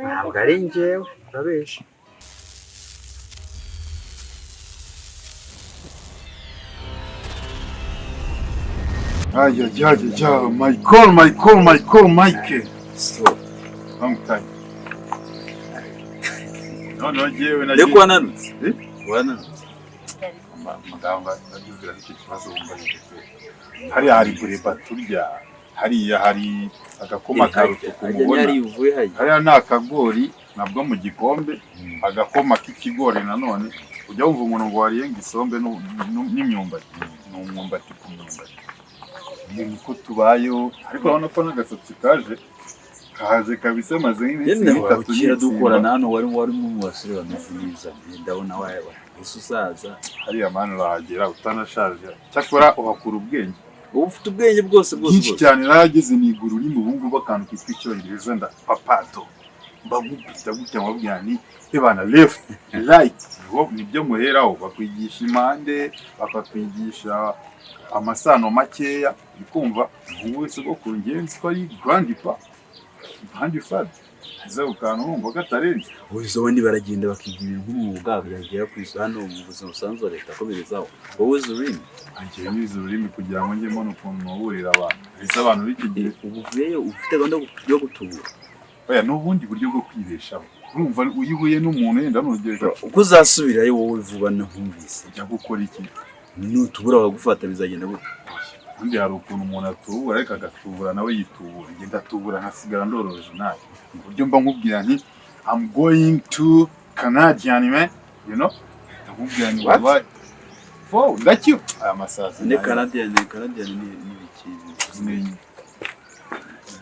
ntabwo ari njyewe urabesha. Ay, ay, ay, ay, ay, Mike. So Long time. No, jewe na ndeko wananutse wananutse muganga nagize iki kibazo wumvaje. Hariya hari bureba turya, hariya hari agakoma karuto kumubona. Hariya ni akagori nabwo mu gikombe, agakoma k'ikigori nanone. Ujya wumva umuntu ngo wariye ngisombe n'imyumbati, n'umwumbati ku myumbati. Niko tubayeho, ariko urabona ko n'agasatsi kaje kabisa maze nk'iminsi itatu kira dukorana hano wari mu basore bameze neza, ndabona waye ususaza hariya mani urahagera utanashaje, cyakora uhakura ubwenge. uba ufite ubwenge bwose byinshi cyane. narageze niguru uri mu bungu bakantu kitwa icyongereza nda papato mbagubita gutya mabwira ni ebana left right nibyo muheraho, bakwigisha impande, bakatwigisha amasano makeya, bikumva ubu wese bwo kungenzi ko ari grandpa grandfather aza ukana umva gatarenze uzo wandi baragenda bakiga ibintu nk'umwuga byagera ku isano mu buzima busanzwe leta komerezaho wowe zurimi angiye nizo urimi kugira ngo njye mbone ukuntu muburira abantu ese abantu b'iki gihe ubuvuye ufite gahunda yo gutubura oya n'ubundi buryo bwo kwibeshaho. Urumva uyihuye n'umuntu yenda n'urugero uko uzasubirayo wowe vuba na nkumvise ujya gukora iki nutubura bagufata bizagenda gute. undi hari ukuntu umuntu atubura ariko agatubura nawe yitubura, ngenda atubura nkasigara ndoroje nawe uburyo mba nkubwira nti I'm going to Canadian man, you know, nkubwira ni wabaye fo ndacyo aya masazi ne Canadian ni biki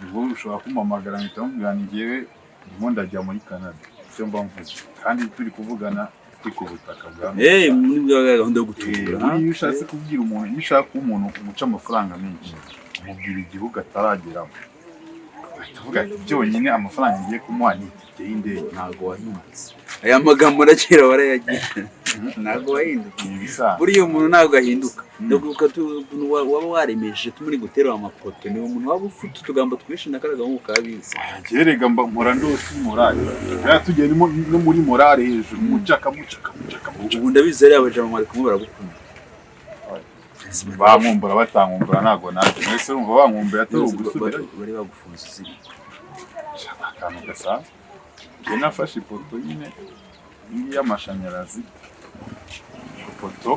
ubu ushobora kumamagara mpita nkubwira ni njyewe ndimo ndajya muri Canada icyo mba mvuze kandi turi kuvugana ku butaka bwa muri gahunda yo gutubura. Iyo ushatse kubwira umuntu, iyo ushaka umuntu umuca amafaranga menshi umubwira igihugu atarageramo, tuvuga ati byonyine amafaranga ngiye kumuha ni itike y'indege. Ntago wahindutse aya magambo nakira warayagiye ntago wahindutse buriya umuntu ntago ahinduka ndaguka waba waremeje tumuri gutera amapoto ni umuntu waba ufite utugambo twinshi nakaraga mu kabizi gerega mpora ndose morale ya tugende no muri morale hejuru mucaka ubu ndabizere abaje mu mariko baragukunda bamwumbura batangumbura ntago naje mwese urumva bankumbura atari ugusubira bari bagufunze uziga akantu gasa njye nafashe ipoto nyine y'amashanyarazi ipoto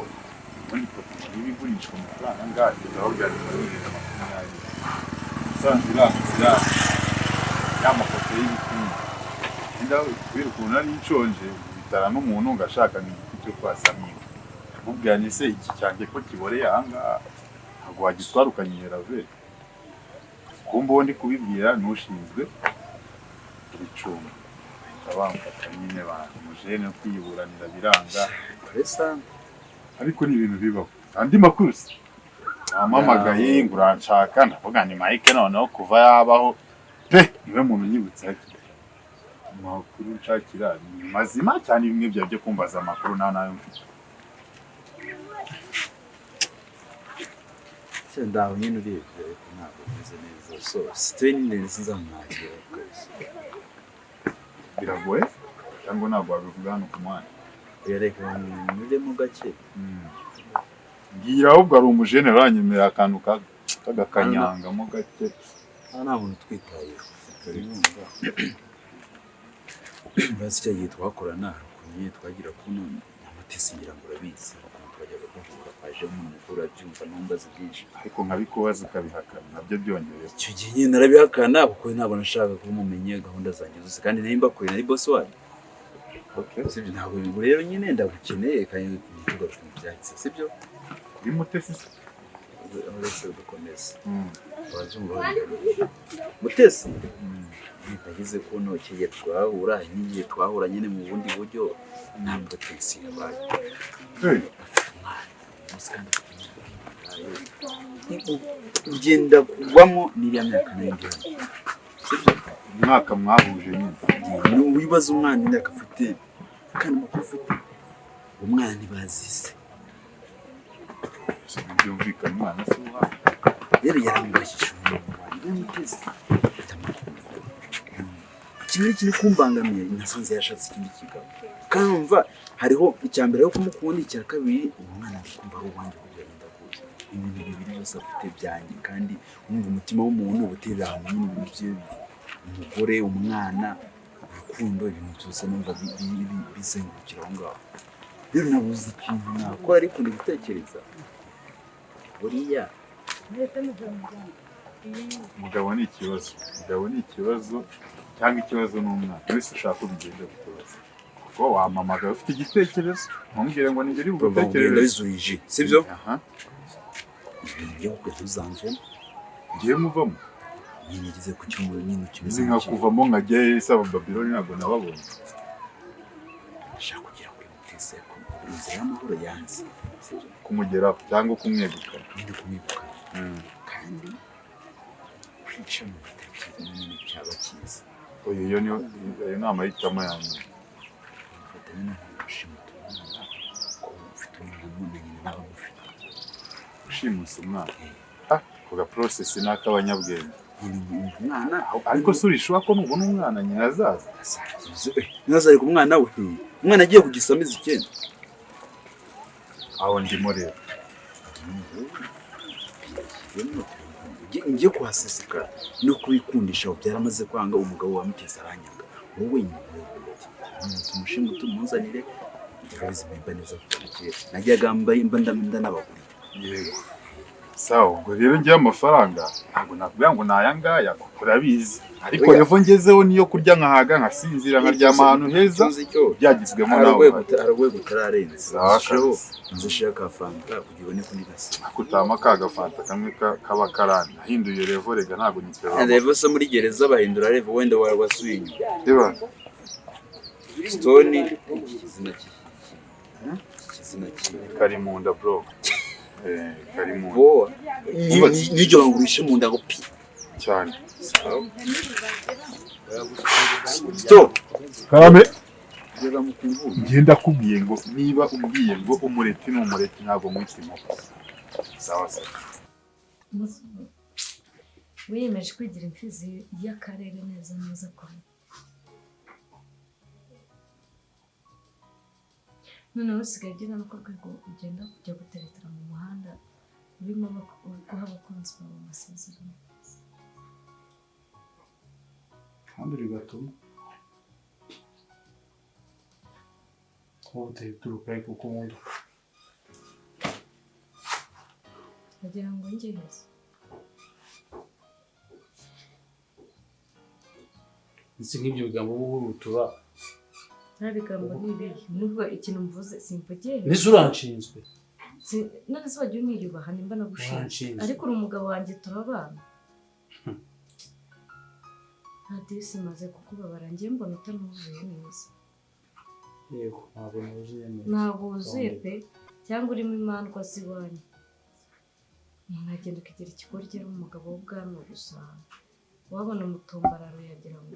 ibigurishwa amafaranga ngahe aho byari kugira amafaranga sanzira y'amapoto y'ibiti ndaho kubera ukuntu ari nshonje bitara n'umuntu ngashaka n'igiti cyo kwasamira mubwanye se iki cyanjye ko kiboreye ahangaha ntabwo wagitwara ukanyihera vere kumbo ndi kubibwira n'ushinzwe kubicunga abamfata nyine bamujene kwiburanira biranga ariko ni ibintu bibaho. Andi makuru amamagaye nguranshaka ndavuga ni Mike noneho kuva yabaho pe niwe muntu yibutsa amakuru nshakira ni mazima cyane, bimwe byo kumbaza amakuru nayo mfite ndaho nyine urebye ntabwo bimeze neza so strain neza zamwagira rwose biragoye cyangwa ntabwo wabivuga hano ku mwana yereka muri mu gake ngira ahubwo ari umujene aranyemera akantu kagakanyangamo gake nta muntu twitayeho turibumva basi cyagiye twakorana kunye twagira kuno amatisi ngira ngo urabizi twajyaga guhura paje umuntu ukura byumva numbaza byinshi ariko nkabikubaza ukabihakana nabyo byongereye icyo gihe narabihakana kuko ntabwo nashaka ko mumenye gahunda zanjye zose kandi nimba kuri nari boss wanyu. Okay, sibyo ntabwo bibu rero nyine ndagukeneye kandi nitugaruka mu byatsi sibyo kuri mutesi uretse dukomeza wazumva mutesi nagize ko nokeye twahura n'igihe twahura nyine mu bundi buryo ntabwo tensi yabaye ugenda kugwamo n'iriya myaka n'indi umwaka mwahuje nyine wibaza umwana imyaka afite kandi makuru ufite umwana ntibazise byumvikana umwana se uha rero yaramubashije umuntu wanjye mutesi kiri kumbangamiye nasanze yashatse ikindi kigabo kamva hariho icyambere yo kumukunda icya kabiri umwana ari kumva ari uwanjye kugira ndakuze ibintu bibiri byose afite byanjye kandi umva umutima w'umuntu ubuterera hamwe n'ibintu bye umugore umwana urukundo ibintu byose numva bizengurukira aho ngaho rero nabuze ikintu nakora ariko ndabitekereza buriya umugabo ni ikibazo cyangwa ikibazo n'umwana wese ushaka kubigenda gutoza kuko wamamagara ufite igitekerezo ntumbwire ngo nigere ugutekereza bizurije sibyo ngiye kuzanzwe ngiye muvamo nigeze ku cyumuro nyine kimeze nka kuvamo nkajye isaba Babylon ntabwo nababonye shaka kugira ngo mutese ko inzira y'amahoro yanze kumugeraho cyangwa kumwegukana kandi kwica mu bitekerezo n'ibintu byaba cyiza iyo nama y'itama yanjye ufatanya no gushimuta umwana ko ufite umwana n'umenye nawe ufite ushimusa umwana kuga process n'akabanyabwenge umwana ariko surishwa ko nubona umwana nyina azaza nazari ku mwana we umwana agiye kugisamiza icyenda aho ndimo rero ngiye kuhasesekara no kubikundisha byaramaze kwanga umugabo wa Mutesi aranyaga wowe umushinga utumunzanire ibibazo bimba neza kugira najyaga mba ndanabagurira yego sawa ubwo rero ngiye amafaranga ntabwo nakubwira ngo nayangaya urabizi ariko revo ngezeho niyo kurya nkahaga nkasinzira nkaryama ahantu heza byagizwemo nawe aragwe gutararenze nzishaka fanta kugira ubone ko nigase akutama kaga fanta kamwe kaba karani ahinduye revo rega ntabwo nyitera revo so muri gereza bahindura revo wenda wasuye inyuma reba stone ikizina kari munda bro kari munda nijyo bangurishe munda go pi cyane stop kame ngenda kubwiye ngo niba umbwiye ngo umureti n'umureti ntabwo mwitima sawa sawa wiyemeje kwigira imfizi y'akarere neza kure noneho usigaye ugenda no ku rwego ugenda kujya guteretera mu muhanda urimo guha abakunzi bawe amasezerano kandi rigatuma uteye uturuka ariko uko ubundi wagira ngo ngeheze ndetse nk'ibyo bigambo buhurutura nta bigambo n'ibihe nubwo ikintu mvuze simvugiye mbese uranshinzwe none se wagiye umwiyubaha nimba nagushinze ariko uri umugabo wanjye turabana nta disi maze kukubabara ngiye mbona utanuzuye neza yego ntabwo nuzuye neza ntabwo wuzuye pe cyangwa urimo imandwa z'iwanyu ntagenda ukigira ikigoryi ari umugabo w'ubwanwa gusa wabona umutumbararo yagira ngo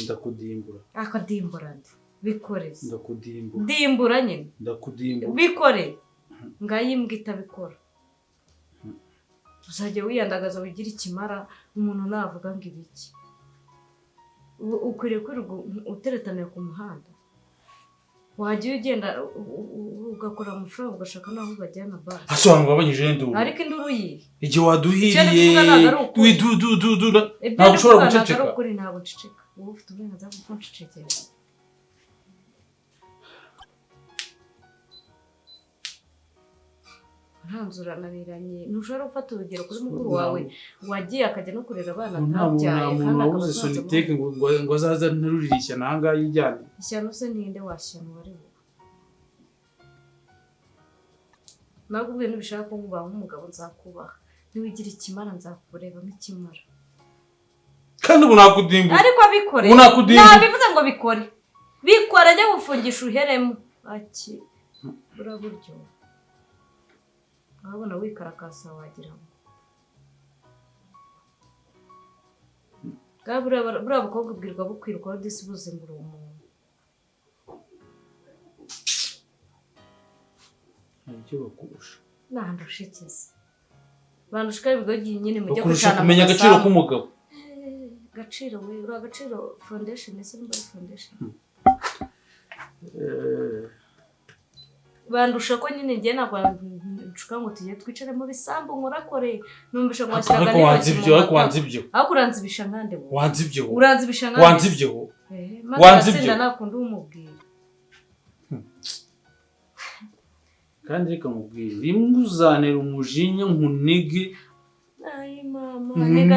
ndakudimbura akadimbura nde bikore ndakudimbura dimbura nyine ndakudimbura bikore ngayimbwa itabikora uzajya wiyandagaza wigira ikimara umuntu navuga ngo ibiki ukwiriye kwirirwa uteretaniye ku muhanda wagiye ugenda ugakora amafaranga ugashaka n'aho ubajyana basi asobanura babanyije induru ariko induru yihe igihe waduhiriye ntabwo ushobora guceceka ntabwo nceceka wowe ufite uburenganzira bwo kuncecekera ntanzurananiranye ntushobora gufata urugero kuri mukuru wawe wagiye akajya no kurera abana atabyaye kandi wabuze soniteke ngo azaza nterurire ishyano aha ngaha yijyane ishyano se ninde washyano wari we nakubwiye nubishaka ko nkubaha nk'umugabo nzakubaha niwigira ikimara nzakurebamo ikimara kandi ubu nakudimbura ariko abikore nabivuze ngo bikore ajya gufungisha uheremo aki buraburyo urabona wikarakasa wagira ngo buriya bukobwa bwirwa bukwirukaho disi buze ngo uri umuntu icyo bakurusha ndushikiza bandusha ibigo nyine mujye kumenya agaciro k'umugabo Gaciro we uri Agaciro foundation ese nimba ari foundation bandusha ko nyine ngiye ntabwo nshuka ngo tujye twicare mu bisambu nkorakore numvisha ngo washyiraga ariko wanze ibyo aho kuranzibisha nkande bo uranzibyo wanzibyo nakunda umubwira kandi reka mubwire rimwe uzanera umujinya nkunige ay mama nega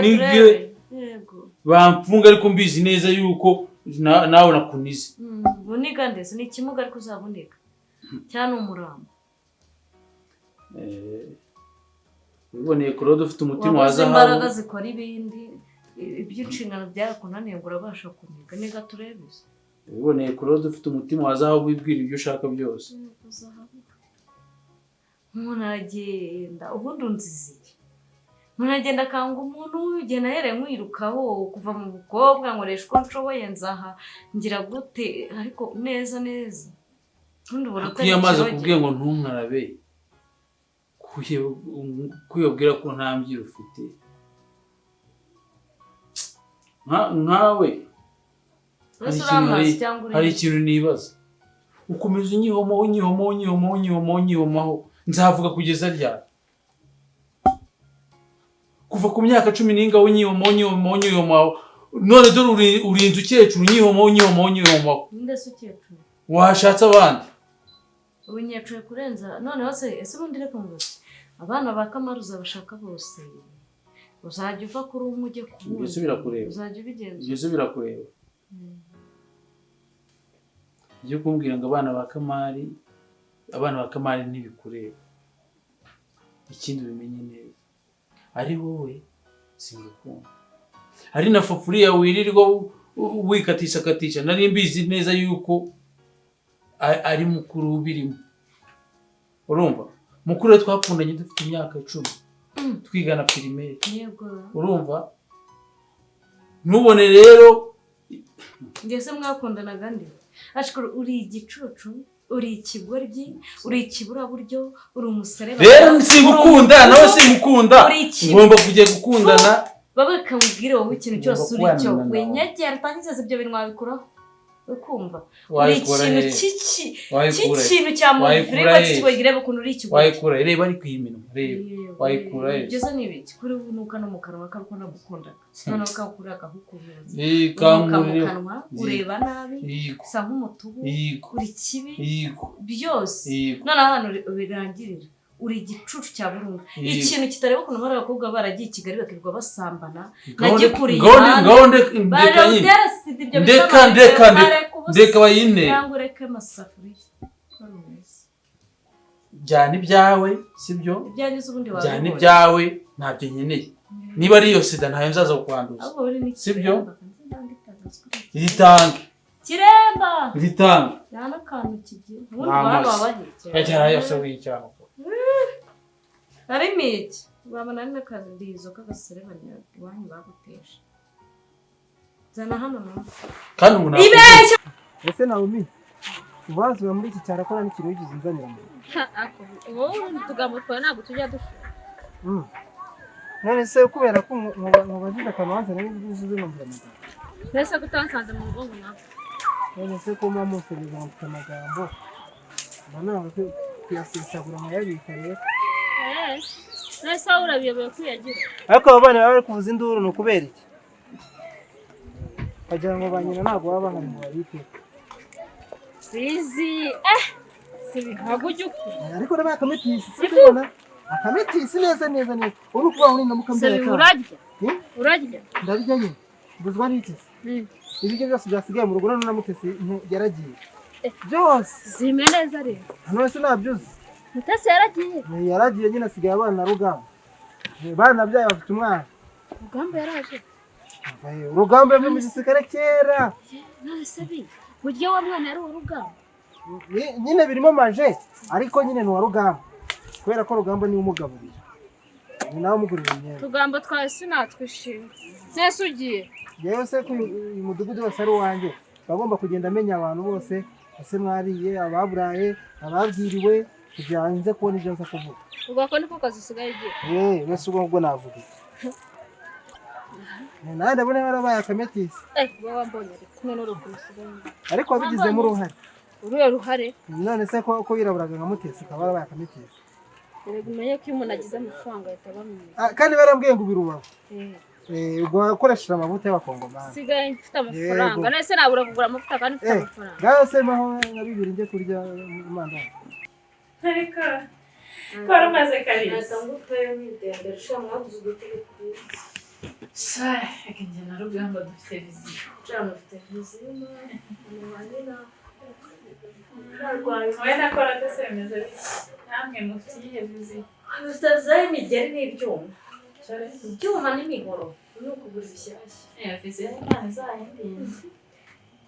yego bamfunga ariko mbizi neza yuko nawe nakunize uniga ndetse ni kimuga ariko uzaboneka cyane umurambo uboneye Claude ufite umutima wa zahabu imbaraga zikora ibindi iby'inshingano byakunaniye ngo urabasha kuniga nega turebeze uboneye Claude ufite umutima wa zahabu wibwira ibyo ushaka byose umuntu aragenda ubundi unziziye umuntu agenda akanga umuntu ugenda ahereye nkwirukaho kuva mu bukobwa nkoresha uko nshoboye nzaha ngira gute ariko neza ubundi amaze kubwira ngo ntunkarabe kuyobwira ko nta mbyiro ufite nkawe hari ikintu nibaza ukomeza unyihomaho nzavuga kugeza ryari kuva ku myaka 10 n'inga unyihomaho none dore urinze ukecuru unyihomaho ndese ukecuru washatse abandi ubunyecuye kurenza none hose ese ubundi reka mubaze abana ba Kamaru uzabashaka bose uzajya uva kuri umujye ku wundi uzajya ubigenza ibyo birakureba byo kumbwira ngo abana ba Kamari ntibikureba ikindi bimenye neza ari wowe singukunda ari na fafuriya wirirwa wikatisha nari mbizi neza yuko ari mukuru ubirimo urumva mukuru twakundanye dufite imyaka 10 twigana primaire yego urumva nubone rero ngeze mwakundanaga ndi ashikuru uri igicucu uri ikigoryi uri ikiburaburyo uri umusereba rero singukunda nawe singukunda ngomba kujye gukundana babakambwire wowe ikintu cyose uri cyo wenyegera tangize ibyo bintu wabikuraho ukumva uri ikintu cy'ikintu cya muvire bakigire ukuntu uri ikigoryi wayikura reba ari kwimino reba wayikura byoza nibiki kuri nuka no mukanwa kako nagukundaga none ukakuraka hukubiza kanwa ureba nabi sa nk'umutubu uri kibi byose none hano birangirira uri igicucu cya burundu ikintu kitareba ukuntu bari abakobwa baragiye Kigali bakirwa basambana nagikuriye ndeka bayine yangureke masafuriya jyana ibyawe sibyo ibyangize ubundi wawe jyana ibyawe ntabyo nkeneye niba ari iyo sida ntayo nzaza kukwanduza sibyo iritange kiremba iritange yana kantu kigiye ubundi baba bahekera cyara yose wicyana ari miki babana n'akazizo k'agaserebanya iwanyu bagutesha zana hano no kandi umuntu ibeshya ese Naomi ubazi muri iki cyara ko nta kintu wigize inzanira mu wowe tugambo twa ntabwo tujya dushaka none se kubera ko mubagize akamanza rero bizuze numvira amagambo nese gutansanze mu rugo nako none se ko mama musubiza mu magambo bana kuyasesagura mu yabika rero nese urabiyoboye kwiyagira ariko abo bana bari kuvuza induru no kubera iki bagira ngo banyina ntabwo baba bahari mu babike sizi sibi ntabwo ujya ariko reba akametisi sibona akametisi neza uri kuba uri namukambira ka urarya ndarya nyine buzwa n'iki ibyo byose byasigaye mu rugo na mutesi yaragiye byose zime neza rero hano se nabyuze mutesi yaragiye nyine asigaye abana Rugamba bana byaye bafite umwana Rugamba yaraje Rugamba yavuye mu gisirikare kera nase bi buryo wa mwana yari Rugamba nyine birimo maje ariko nyine ni wa Rugamba kubera ko Rugamba ni umugaburira ni nawe umugurira imyenda Rugamba twase natwishimye nese ugiye yewe se ku mudugudu wose ari wanjye bagomba kugenda amenya abantu bose ese mwariye ababuraye ababwiriwe kugira nze kubona ibyo nza kuvuga ubwo ko niko kazi usigaye igiye wese ubwo navuga nawe ndabona barabaye akametisi baba mbonye ari kumwe n'uruguru ariko wabigizemo uruhare uruhe ruhare none se ko wiraburaga nka mutesi ukaba warabaye akametisi rego umenye ko iyo umuntu agize amafaranga ahita bamenya kandi barambwiye ngo ubirubavu ubwo wakoresheje amavuta y'abakongomani sigaye mfite amafaranga none se nabura kugura amavuta kandi mfite amafaranga ngaho se maho nka 2 njye kurya amandazi ariko kora umaze kabiri natanguteye mwitende rusha mwabuze ugutega sha akenje na rugamba dufite viziyo cyane ufite viziyo n'abandi wowe nakora ndasemeza namwe mufite iyihe viziyo ustazaye imigeri n'ibyuma ibyuma n'imihoro ni ukugura bishyashya viziyo y'Imana izahindinze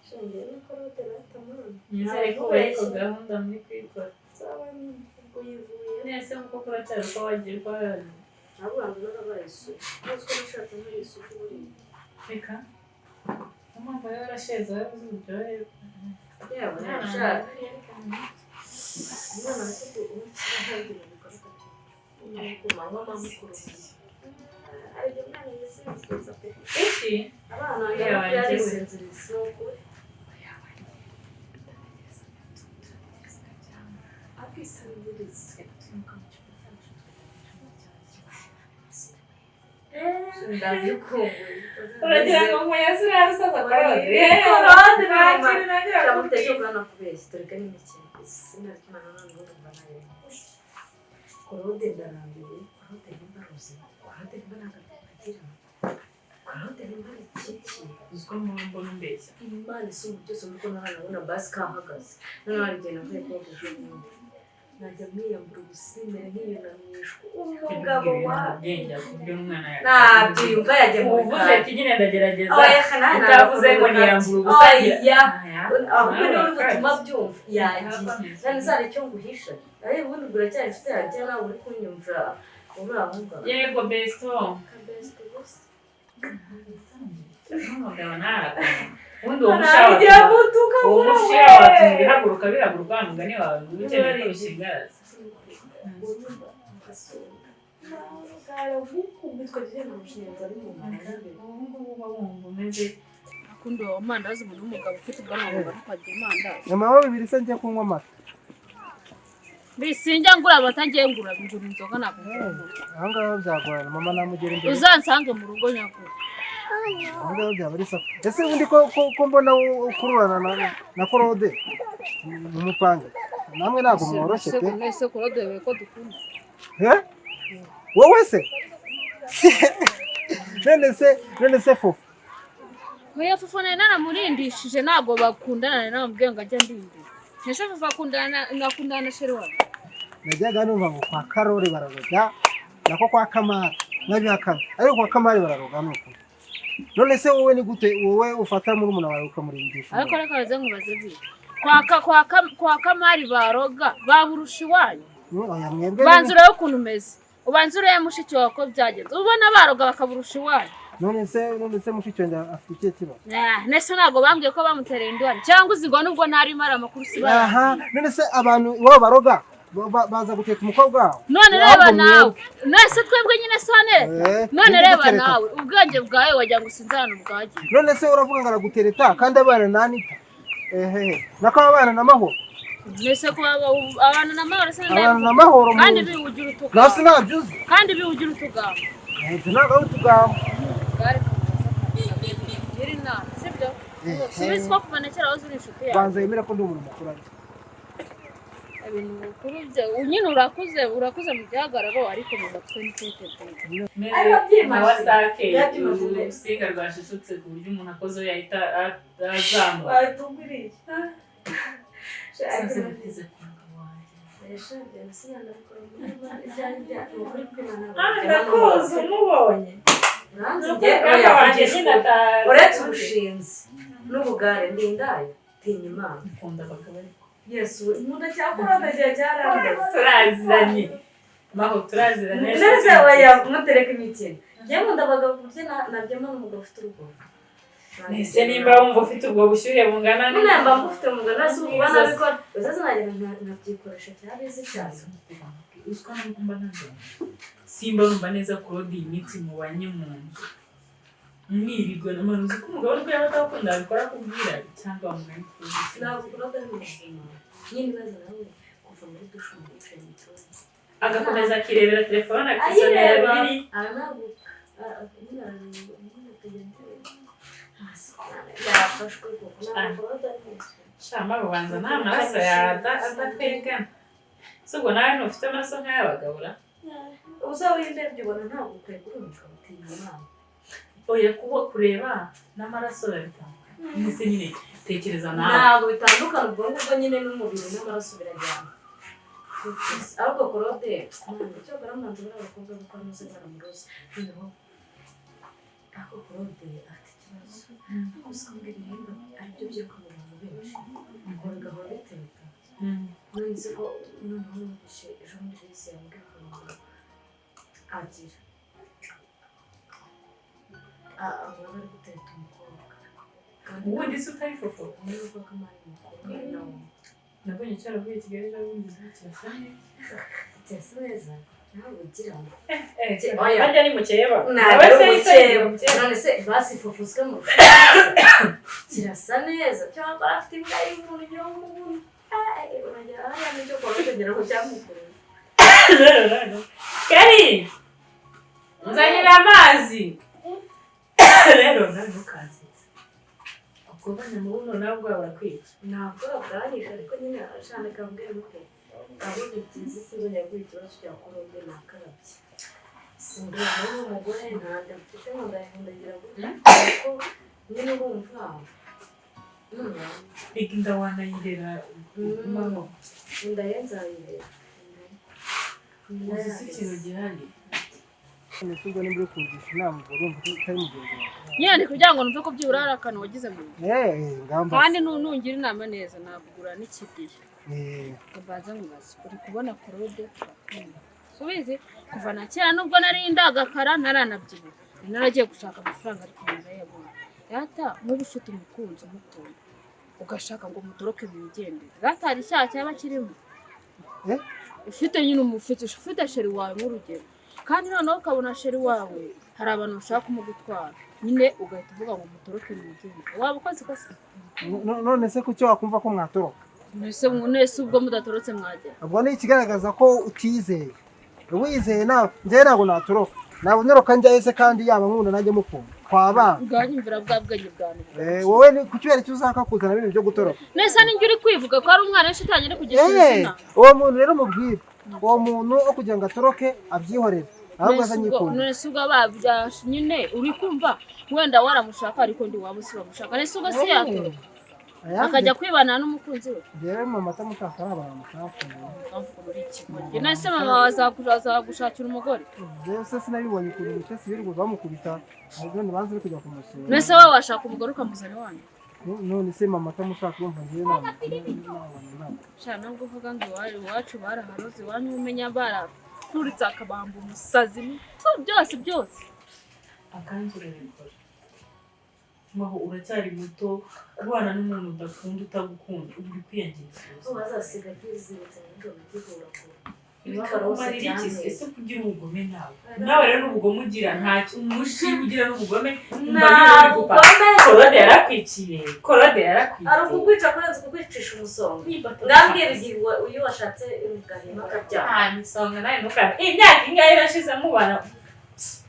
shenge nuko roteratamu nizere ko bari ku gahunda muri kwikora sawa ubwo yivuye nese nkuko kuracyari uko wagiye ukora ntabwo narabaye isuku nzi ko nashatse muri isuku buri reka mpamvu rero arasheza yabuze uburyohe yaba nashaka umwana afite umuhangiro bikorwa byo kumanywa mamukuru ariko mwana yisinziriza pe iki abana yarisinziriza nuko akisinziriza uragira ngo muyazi urarusaza korode cyamuteye ubwana kubeshya tureka n'imikino sinakimana none urumva nayo korode ndarambiye korode nimba ruzi korode nimba nagagira korode nimba ikiki uziko mpamvu mbeshya imana isumba byose nuko narabona basi kahagaze none arigenda kuri koke cy'umuntu najya mwiyambura ubusimere nk'iyunamishwa umugabo wawe nabyiyumva yajya mu uvuze ati nyine ndagerageza utavuze ngo niyambura ubusa ahubwo niwe gutuma byumva yagiye none zari icyo nguhisha ariko ubundi ubwo uracyari ufite yagiye nawe uri kunyumvira uri aho ngaho yego besto kabesto gusa umugabo narakana ubundi uwo mushira watuma ibihaguruka bihaguruka wa mugani wawe ukeneye ko bishingaraza akundi wa mandazi umuntu w'umugabo ufite ubwanwa bugomba kugira amandazi nyuma aho 2 se njye kunywa amata bisinjya ngura amata ngiye ngura inzoga ntabwo aho ngaho byagorana mama namugera imbere uzansange mu rugo nyakuri aho ngaho byaba ari sawa ese ubundi ko mbona ukururana na korode mu mupange namwe ntabwo mworoshye pe nese korode we ko dukunda wowe se none se fufu oya fufu naramurindishije ntabwo bakundana namubwiye ngo ajya ndindi nese fufu nakundana na sheri wawe najyaga numva ngo kwa Karori bararoga nako kwa Kamari nabihakana ariko kwa Kamari bararoga nuko none se wowe ni gute wowe ufata muri umuntu wawe ukamurindisha ariko reka baze nkubaze bi kwa Kamari baroga baburusha iwanyu oya mwebwe banzura yo kuntu umeze ubanzura ya mushiki wawe ko byagenze ubona baroga bakaburusha iwanyu none se mushiki wanjye afite ikibazo nese ntabwo bambwiye ko bamutereye indwara cyangwa uzigo nubwo ntari mara amakuru siba none se abantu iwabo baroga baza guteka umukobwa wawe none reba nawe nese twebwe nyine sone none reba nawe ubwenge bwawe wagira ngo sinzana ubwagiye none se uravuga ngo aragutereta kandi abana nanita nako abana n'amahoro nese ko abana n'amahoro se abana n'amahoro kandi biwugira utugambo nasi nabyuze kandi biwugira utugambo ntabwo ari utugambo iri na sibyo sibizi ko kuva na kera wazo uri inshuti yawe banza yemera ko ndi umuntu mukuru ariko ibintu bikuru bye nyine urakuze mu gihagararo ariko mu matwe n'itekerezo na wasake urusinga rwashishutse ku buryo umuntu akoze yahita azamuka watuguriye sasa bize ku mugabo wanjye ndakuzi umubonye uretse ubushinzi n'ubugare ndindaye tinya imana ukunda abagabo ariko yesu inkunda cyakorana gihe cyarangaye turaziranye maho turaziranye nese waya mutereka imikino njye nkunda abagabo buryo naryama n'umugabo ufite urugo nese nimba wumva ufite ubwo bushyuhe bungana none mba mufite umugabo nasi uba nabikora uzaze nagira nkabyikoresha cyabizi cyane uziko numva ntabwo simba numva neza kurodi imitsi mubanye mu nzu Mwirigo na manuzi ko umugabo ariko yabatakunda abikora kubwira cyangwa mu ntabwo kurota n'ubuzima nyine baza nawe kuva muri dushe mu gihe agakomeza akirebera telefone akisomera biri ntabwo yafashwe kuko ntabwo kurota shama rubanza nta maraso adatekana subwo nawe ntufite amaraso nk'ay'abagabo uza windebye ubona ntabwo ukwiye kurumva utinya inama oya kuba kureba n'amaraso babitandukanye ndetse nyine tekereza nawe ntabwo bitandukana ubwo ngubwo nyine n'umubiri n'amaraso birajyana ahubwo korode icyo baramanza bari abakobwa kuko amaze baramuroza noneho ako korode afite ikibazo gusa mbwira ibihembo aribyo byo kumenya mu benshi ngo bigahora biteka nzi ko noneho numvise ejo muri resi yambwiye ngo agira aba bari guteka umukobwa ubundi se utarifoto niba ko amara umukobwa nawe nabonye cyaravuye i Kigali n'ubundi kirasa neza ntabwo ugira ngo bajya ni mukeba none se basi fofuswe mu kirasa neza cyangwa afite imbwa y'umuntu ugira ngo umuntu uragera hariya n'icyo ukora ukagera ku cyamukuru Kari nzanira amazi rero ntukaze ukubana mu buno nabwo barakwica ntabwo bwarisha ariko nyine ashaka kambwira muke abone byiza se ngo yaguye ikibazo cya korode nakarabye simbira n'umugore ntabwo mfite ngo ndagira gutya ariko nyine urumva inda wanayirera mama inda ye nzayirera uzi ikintu gihari Nisugo nimba kugisha inama urumva utari mugenzi wawe. Nyine kugira ngo numve ko byibura ari akantu wagize mu ngamba. Kandi nungira inama neza nabugura n'ikidiye. Kabaza ngibaza uri kubona korode subizi kuva na kera nubwo nari indagakara naranabyibuha naragiye gushaka amafaranga ariko narayabona yata mubi ufite umukunzi mukunda ugashaka ngo mutoroke mwigendere gatari cyaha cyaba kirimo ufite nyine ufite sheri wawe nk'urugero kandi noneho ukabona sheri wawe hari abantu bashaka kumugutwara nyine ugahita uvuga ngo mutoroke mwigendere waba ukoze ikosa none se kucyo wakumva ko mwatoroka nese ubwo mudatorotse mwagera ubwo ni ikigaragaza ko utizeye wizeye nawe njye ntabwo natoroka ntabwo noroka njyayo se kandi yaba nkunda najye mukunda twabana bwanyumvira bwa bwenge bwanyu wowe ni kucyera icyo uzaka kuzana ibintu byo gutoroka nese ninjye uri kwivuga ko ari umwana w'ishitanye kugisha izina uwo muntu rero mubwire uwo muntu wo kugira ngo atoroke abyihorere ahubwo azanyikunda nese ubwo babyashe nyine uri kumva wenda waramushaka ariko ndi waba usibamushaka nese ubwo si yatoroka akajya kwibana n'umukunzi we rero mama atamushaka abantu mushaka nese mama wazakuzaza gushakira umugore se sinabibonye kuri mutesi birirwa bamukubita ahubwo nibanze uri kujya kumusura nese wowe washaka umugore ukamuzana iwanyu none se mama atamushaka yumva ngiye nama shana nubwo uvuga ngo iwacu baraharoze iwanyu umenya baraturitse akabamba umusazi byose akanzurira bikora maho uracyari muto kubana n'umuntu udakunda utagukunda uri kwiyangiriza bazasiga byizibitse n'ibyo bitegura umarira iki ese kugira ubugome nawe rero n'ubugome ugira ntacyo umushi ugira n'ubugome korode yarakwiciye ari ukukwica kurenza kukwicisha umusonga ngambwira igihe uyu washatse ugahima akabyara nta misonga nawe ntukane imyaka ingahe irashize mubana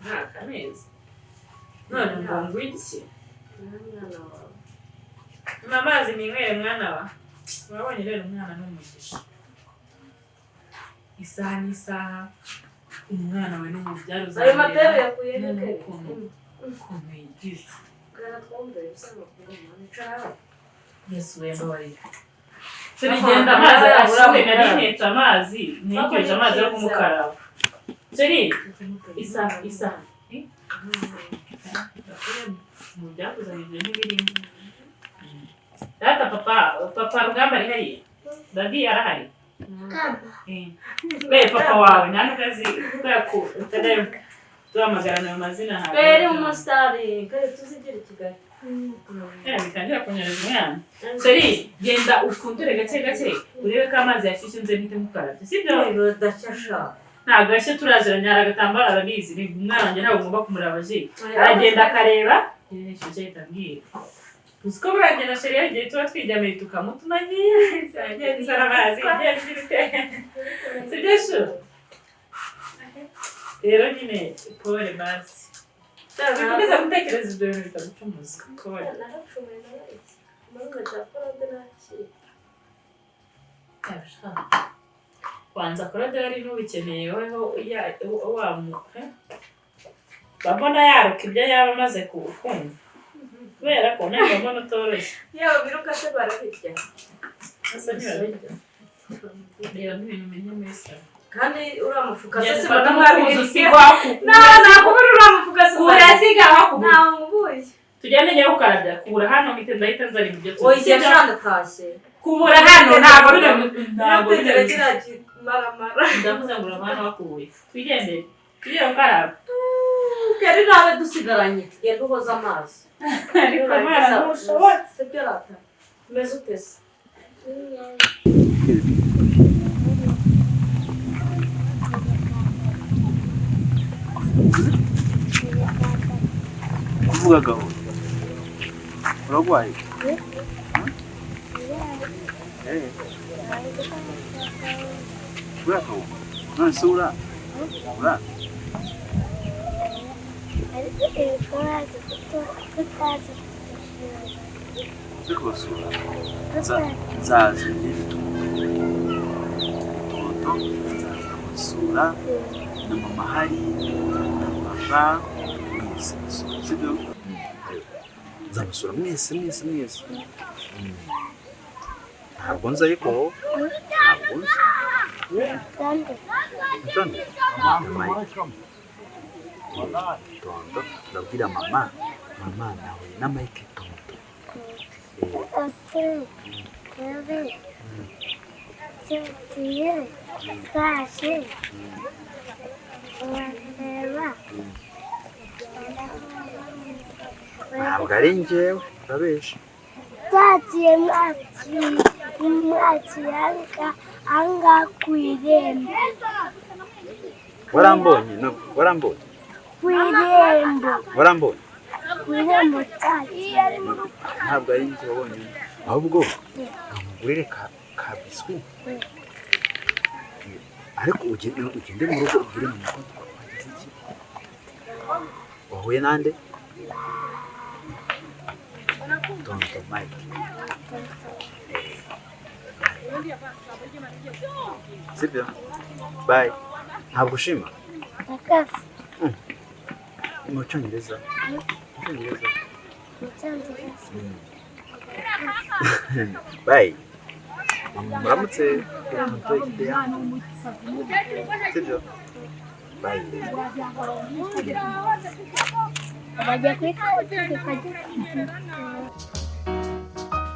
nta kamezi none ngo iki amazi ninywere mwana wa urabonye rero umwana n'umugisha isaha n'isaha umwana we n'umubyaro ayo matebe yakuye ukuntu yigize twumve ibisaba kuba nicara yesu wembabarira turigenda amazi ashuhe nari ntetse amazi ntegereje amazi yo kumukaraba seri isaha mu byakuzanije n'ibirimo data papa rugamba ari hariya dadi arahari papa wawe nta n'ukazi utajya duhamagarana ayo mazina hawe peri umusitari kare tuzigere i Kigali bitangira kunyereza umwana seri genda upfundure gake urebe ko amazi yashyushye nze mpite mukarabye sibyo udacyashaka ntagashye turaziranye agatambara arabizi ni umwana wanjye ntabwo ngomba kumuraba je aragenda akareba icyo cyahita mbwira uziko buragenda sheri yagiye tuba twijyamiye tukamutumagiye agenda izana amazi agenda ibite sibyo shu rero nyine pole basi bikomeza gutekereza ibyo bintu bitagucumuza pole kwanza korode wari n'ubikeneye weho babona yaruka ibyo yaba amaze kumva kubera ko ntabwo mbona utoroshye yewe biruka se barabirya asa ntibabirya reba n'ibintu umenya mwese kandi uriya mufuka se mbona mwabirya nakubura uriya mufuka se urasiga wakubura ntamubuye tugende njya gukarabya kubura hano ndahita nzana ibyo oya shandatashye kubura hano ntabwo biri maramara ndavuze ngo uramana wakubuye twigendere tujye gukaraba kari nawe dusigaranye genda uhoza amazi ariko mwana ntushobora sibyo rata umeze utese kuvuga gahoro uragwaye kubera gahoro none se ura kubasura nzaza ngire toto nzaza kubasura na mama hari na papa mwese sibyo nzabasura mwese ntabwo nzi ariko ntabwo nzi Tonto ndabwira mama nawe na Mike Tonto ntabwo ari njyewe urabesha twagiye mwakiranga anga ku irembo warambonye ku irembo ku irembo ntabwo ari njye wabonye ahubwo amugurire ka biswi ariko ugende mu rugo ubwire mu rugo twagize iki wahuye nande Tonto Mike sibyo bye ntabwo ushima mu cyongereza bye muramutse Tonto igiteye sibyo bye bajya kuri